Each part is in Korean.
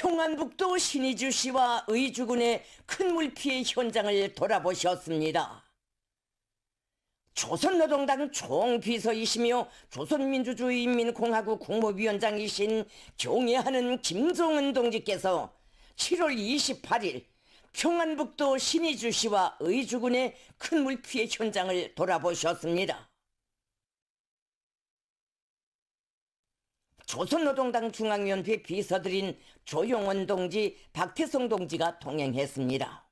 평안북도 신의주시와 의주군의 큰 물피해 현장을 돌아보셨습니다. 조선노동당 총비서이시며 조선민주주의인민공화국 국무위원장이신 경애하는 김정은 동지께서 7월 28일 평안북도 신의주시와 의주군의 큰 물피해 현장을 돌아보셨습니다. 조선노동당 중앙위원회 비서들인 조용원 동지, 박태성 동지가 동행했습니다.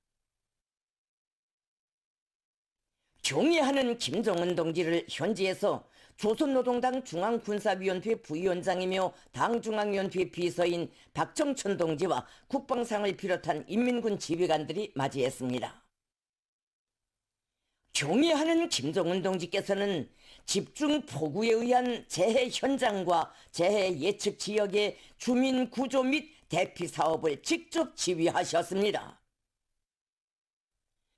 경애하는 김정은 동지를 현지에서 조선노동당 중앙군사위원회 부위원장이며 당중앙위원회 비서인 박정천 동지와 국방상을 비롯한 인민군 지휘관들이 맞이했습니다. 경애하는 김정은 동지께서는 집중 폭우에 의한 재해 현장과 재해 예측 지역의 주민 구조 및 대피 사업을 직접 지휘하셨습니다.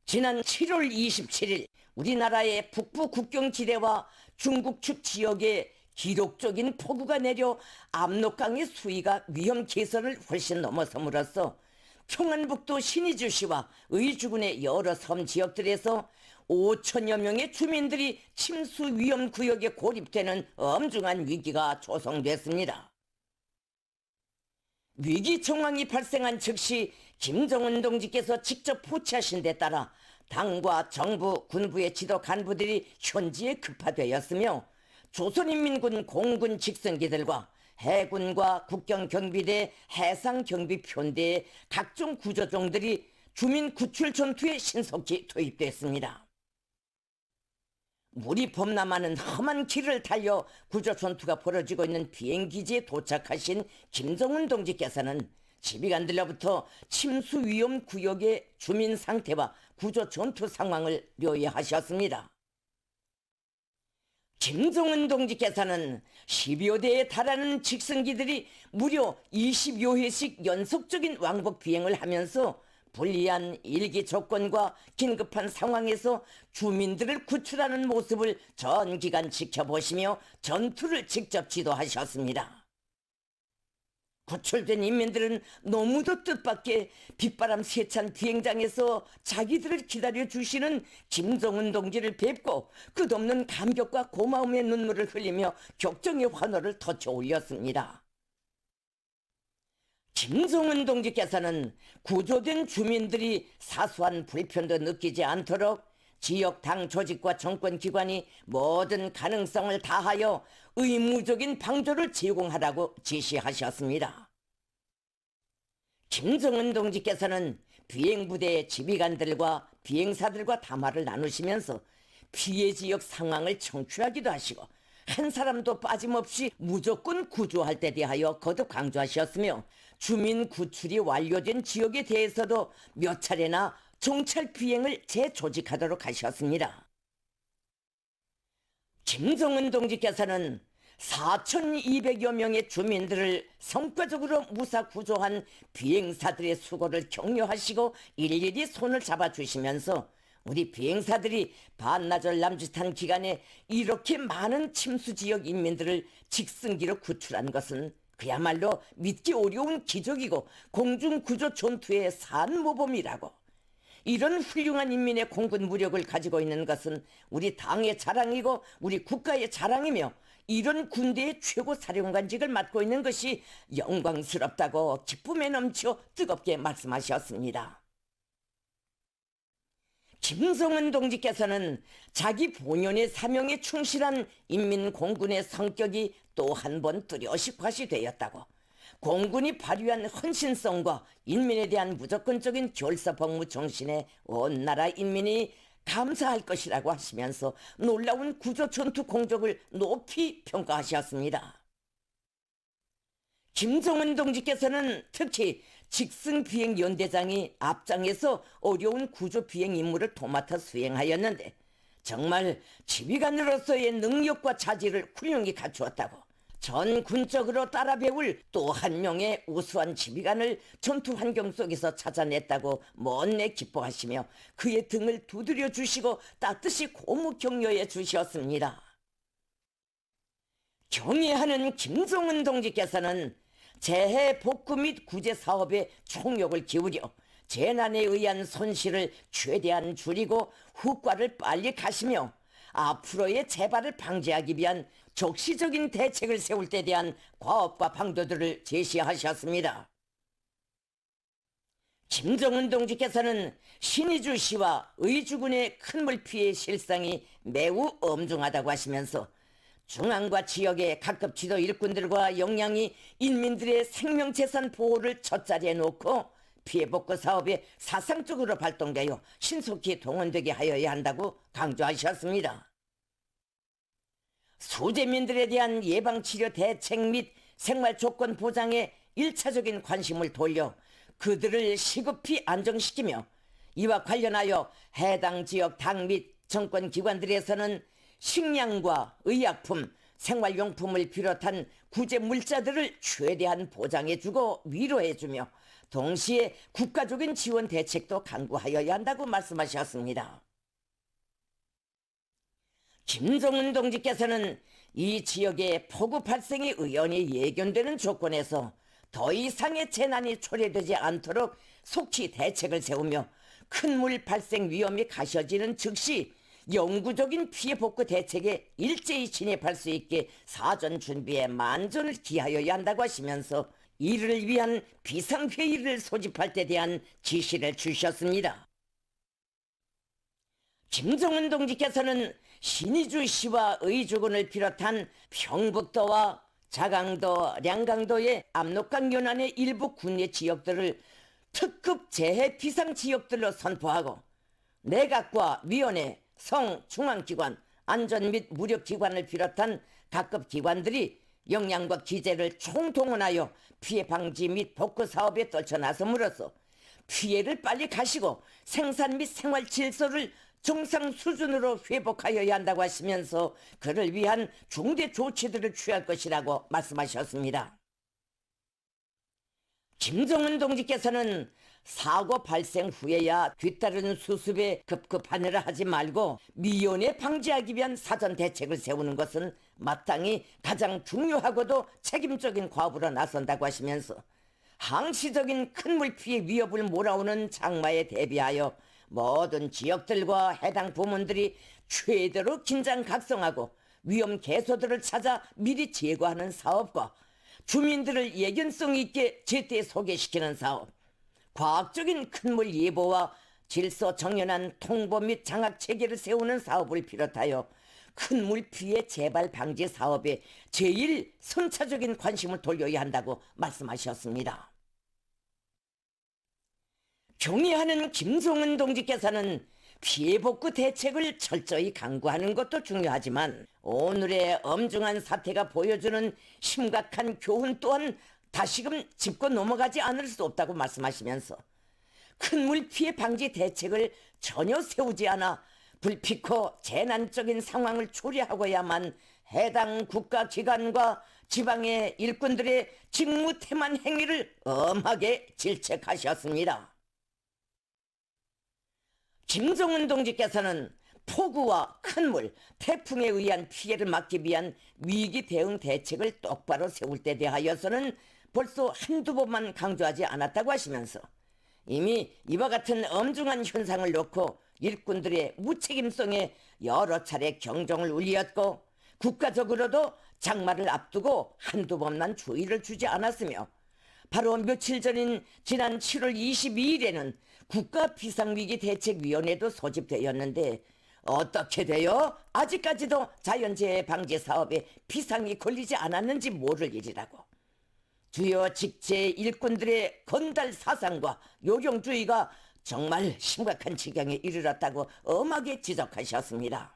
지난 7월 27일 우리나라의 북부 국경지대와 중국 측 지역에 기록적인 폭우가 내려 압록강의 수위가 위험 계선을 훨씬 넘어섬으로써 평안북도 신의주시와 의주군의 여러 섬 지역들에서 5천여 명의 주민들이 침수 위험 구역에 고립되는 엄중한 위기가 조성됐습니다. 위기 정황이 발생한 즉시 김정은 동지께서 직접 포치하신 데 따라 당과 정부, 군부의 지도 간부들이 현지에 급파되었으며 조선인민군 공군 직선기들과 해군과 국경경비대, 해상경비편대의 각종 구조종들이 주민 구출 전투에 신속히 투입됐습니다. 물이 범람하는 험한 길을 달려 구조 전투가 벌어지고 있는 비행기지에 도착하신 김정은 동지께서는 지휘관들로부터 침수 위험 구역의 주민 상태와 구조 전투 상황을 료해하셨습니다. 김정은 동지께서는 10여 대에 달하는 직선기들이 무려 20여 회씩 연속적인 왕복 비행을 하면서 불리한 일기 조건과 긴급한 상황에서 주민들을 구출하는 모습을 전 기간 지켜보시며 전투를 직접 지도하셨습니다. 구출된 인민들은 너무도 뜻밖의 빗바람 세찬 비행장에서 자기들을 기다려주시는 김정은 동지를 뵙고 끝없는 감격과 고마움의 눈물을 흘리며 격정의 환호를 터쳐 올렸습니다. 김정은 동지께서는 구조된 주민들이 사소한 불편도 느끼지 않도록 지역 당 조직과 정권기관이 모든 가능성을 다하여 의무적인 방조를 제공하라고 지시하셨습니다. 김정은 동지께서는 비행부대의 지휘관들과 비행사들과 담화를 나누시면서 피해 지역 상황을 청취하기도 하시고 한 사람도 빠짐없이 무조건 구조할 때 대하여 거듭 강조하셨으며 주민 구출이 완료된 지역에 대해서도 몇 차례나 정찰 비행을 재조직하도록 하셨습니다. 김정은 동지께서는 4,200여 명의 주민들을 성과적으로 무사 구조한 비행사들의 수고를 격려하시고 일일이 손을 잡아주시면서 우리 비행사들이 반나절 남짓한 기간에 이렇게 많은 침수지역 인민들을 직승기로 구출한 것은 그야말로 믿기 어려운 기적이고 공중구조 전투의 산모범이라고. 이런 훌륭한 인민의 공군 무력을 가지고 있는 것은 우리 당의 자랑이고 우리 국가의 자랑이며 이런 군대의 최고 사령관직을 맡고 있는 것이 영광스럽다고 기쁨에 넘쳐 뜨겁게 말씀하셨습니다. 김정은 동지께서는 자기 본연의 사명에 충실한 인민공군의 성격이 또 한 번 뚜렷이 과시되었다고, 공군이 발휘한 헌신성과 인민에 대한 무조건적인 결사복무 정신에 온 나라 인민이 감사할 것이라고 하시면서 놀라운 구조전투 공적을 높이 평가하셨습니다. 김정은 동지께서는 특히 직승비행연대장이 앞장에서 어려운 구조비행 임무를 도맡아 수행하였는데 정말 지휘관으로서의 능력과 자질을 훌륭히 갖추었다고, 전 군적으로 따라 배울 또 한 명의 우수한 지휘관을 전투 환경 속에서 찾아냈다고 못내 기뻐하시며 그의 등을 두드려 주시고 따뜻이 고무 격려해 주셨습니다. 경애하는 김정은 동지께서는 재해 복구 및 구제 사업에 총력을 기울여 재난에 의한 손실을 최대한 줄이고 후과를 빨리 가시며 앞으로의 재발을 방지하기 위한 적시적인 대책을 세울 때 대한 과업과 방도들을 제시하셨습니다. 김정은 동지께서는 신의주시와 의주군의 큰 물피해 실상이 매우 엄중하다고 하시면서 중앙과 지역의 각급 지도 일꾼들과 역량이 인민들의 생명재산 보호를 첫자리에 놓고 피해복구 사업에 사상적으로 발동되어 신속히 동원되게 하여야 한다고 강조하셨습니다. 수재민들에 대한 예방치료 대책 및 생활조건 보장에 일차적인 관심을 돌려 그들을 시급히 안정시키며 이와 관련하여 해당 지역 당 및 정권기관들에서는 식량과 의약품, 생활용품을 비롯한 구제물자들을 최대한 보장해주고 위로해주며 동시에 국가적인 지원 대책도 강구하여야 한다고 말씀하셨습니다. 김정은 동지께서는 이 지역의 폭우 발생이 의연히 예견되는 조건에서 더 이상의 재난이 초래되지 않도록 속히 대책을 세우며 큰 물 발생 위험이 가셔지는 즉시 영구적인 피해 복구 대책에 일제히 진입할 수 있게 사전 준비에 만전을 기하여야 한다고 하시면서 이를 위한 비상회의를 소집할 때 대한 지시를 주셨습니다. 김정은 동지께서는 신의주시와 의주군을 비롯한 평북도와 자강도, 량강도의 압록강 연안의 일부 군내 지역들을 특급 재해 비상 지역들로 선포하고 내각과 위원회, 성, 중앙기관, 안전 및 무력기관을 비롯한 각급 기관들이 역량과 기재를 총동원하여 피해 방지 및 복구 사업에 떨쳐나섬으로써 피해를 빨리 가시고 생산 및 생활 질서를 정상 수준으로 회복하여야 한다고 하시면서 그를 위한 중대 조치들을 취할 것이라고 말씀하셨습니다. 김정은 동지께서는 사고 발생 후에야 뒤따르는 수습에 급급하느라 하지 말고 미연에 방지하기 위한 사전 대책을 세우는 것은 마땅히 가장 중요하고도 책임적인 과업으로 나선다고 하시면서 항시적인 큰 물피해 위협을 몰아오는 장마에 대비하여 모든 지역들과 해당 부문들이 최대로 긴장 각성하고 위험 개소들을 찾아 미리 제거하는 사업과 주민들을 예견성 있게 제때 소개시키는 사업, 과학적인 큰물 예보와 질서 정연한 통보 및 장악 체계를 세우는 사업을 비롯하여 큰물 피해 재발 방지 사업에 제일 선차적인 관심을 돌려야 한다고 말씀하셨습니다. 경의하는 김정은 동지께서는 피해 복구 대책을 철저히 강구하는 것도 중요하지만 오늘의 엄중한 사태가 보여주는 심각한 교훈 또한 다시금 짚고 넘어가지 않을 수 없다고 말씀하시면서 큰 물 피해 방지 대책을 전혀 세우지 않아 불필코 재난적인 상황을 초래하고야만 해당 국가기관과 지방의 일꾼들의 직무태만 행위를 엄하게 질책하셨습니다. 김정은 동지께서는 폭우와 큰물, 태풍에 의한 피해를 막기 위한 위기 대응 대책을 똑바로 세울 때 대하여서는 벌써 한두 번만 강조하지 않았다고 하시면서 이미 이와 같은 엄중한 현상을 놓고 일꾼들의 무책임성에 여러 차례 경종을 울렸고 국가적으로도 장마를 앞두고 한두 번만 주의를 주지 않았으며 바로 며칠 전인 지난 7월 22일에는 국가비상위기대책위원회도 소집되었는데 어떻게 돼요? 아직까지도 자연재해 방지 사업에 비상이 걸리지 않았는지 모를 일이라고. 주요 직제 일꾼들의 건달 사상과 요령주의가 정말 심각한 지경에 이르렀다고 엄하게 지적하셨습니다.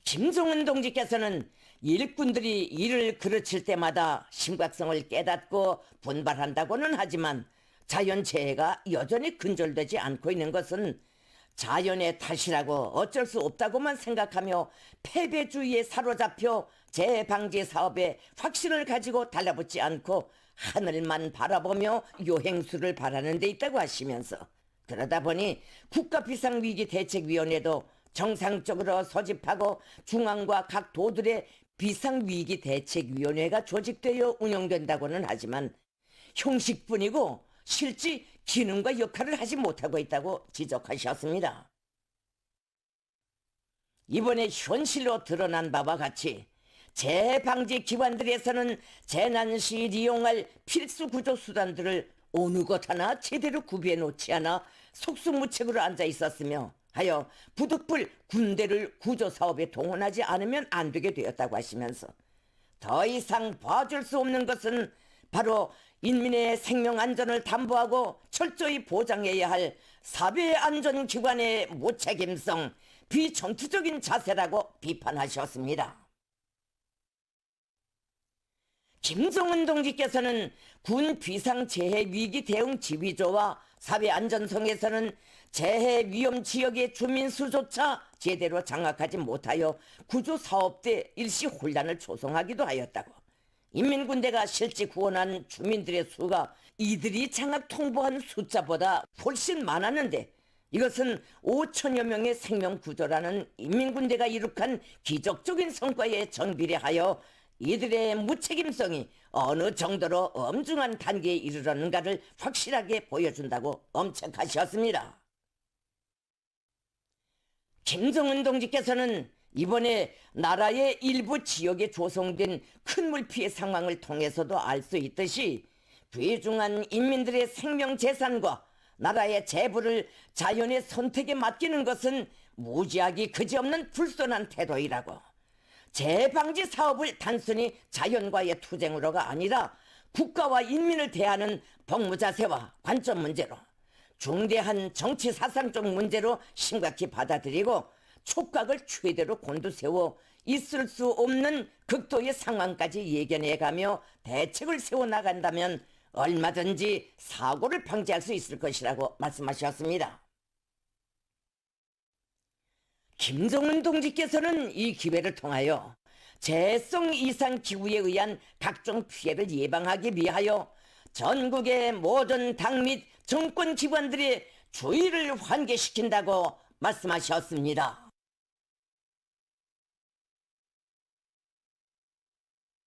김정은 동지께서는 일꾼들이 일을 그르칠 때마다 심각성을 깨닫고 분발한다고는 하지만 자연재해가 여전히 근절되지 않고 있는 것은 자연의 탓이라고 어쩔 수 없다고만 생각하며 패배주의에 사로잡혀 재해방지 사업에 확신을 가지고 달라붙지 않고 하늘만 바라보며 요행수를 바라는 데 있다고 하시면서 그러다 보니 국가비상위기대책위원회도 정상적으로 소집하고 중앙과 각 도들의 비상위기대책위원회가 조직되어 운영된다고는 하지만 형식뿐이고 실제 기능과 역할을 하지 못하고 있다고 지적하셨습니다. 이번에 현실로 드러난 바와 같이 재해방지 기관들에서는 재난 시 이용할 필수 구조 수단들을 어느 것 하나 제대로 구비해 놓지 않아 속수무책으로 앉아 있었으며 하여 부득불 군대를 구조 사업에 동원하지 않으면 안 되게 되었다고 하시면서 더 이상 봐줄 수 없는 것은 바로 인민의 생명 안전을 담보하고 철저히 보장해야 할 사회안전기관의 무책임성, 비전투적인 자세라고 비판하셨습니다. 김정은 동지께서는 군 비상재해위기 대응 지휘조와 사회안전성에서는 재해 위험 지역의 주민 수조차 제대로 장악하지 못하여 구조사업 때 일시 혼란을 조성하기도 하였다고, 인민군대가 실제 구원한 주민들의 수가 이들이 장악 통보한 숫자보다 훨씬 많았는데 이것은 5천여 명의 생명 구조라는 인민군대가 이룩한 기적적인 성과에 정비례하여 이들의 무책임성이 어느 정도로 엄중한 단계에 이르렀는가를 확실하게 보여준다고 엄책하셨습니다. 김정은 동지께서는 이번에 나라의 일부 지역에 조성된 큰 물피해 상황을 통해서도 알 수 있듯이 귀중한 인민들의 생명 재산과 나라의 재부를 자연의 선택에 맡기는 것은 무지하기 그지없는 불손한 태도이라고, 재해방지 사업을 단순히 자연과의 투쟁으로가 아니라 국가와 인민을 대하는 법무자세와 관점 문제로, 중대한 정치 사상적 문제로 심각히 받아들이고 촉각을 최대로 곤두세워 있을 수 없는 극도의 상황까지 예견해가며 대책을 세워나간다면 얼마든지 사고를 방지할 수 있을 것이라고 말씀하셨습니다. 김정은 동지께서는 이 기회를 통하여 재해성 이상 기후에 의한 각종 피해를 예방하기 위하여 전국의 모든 당 및 정권 기관들의 주의를 환기시킨다고 말씀하셨습니다.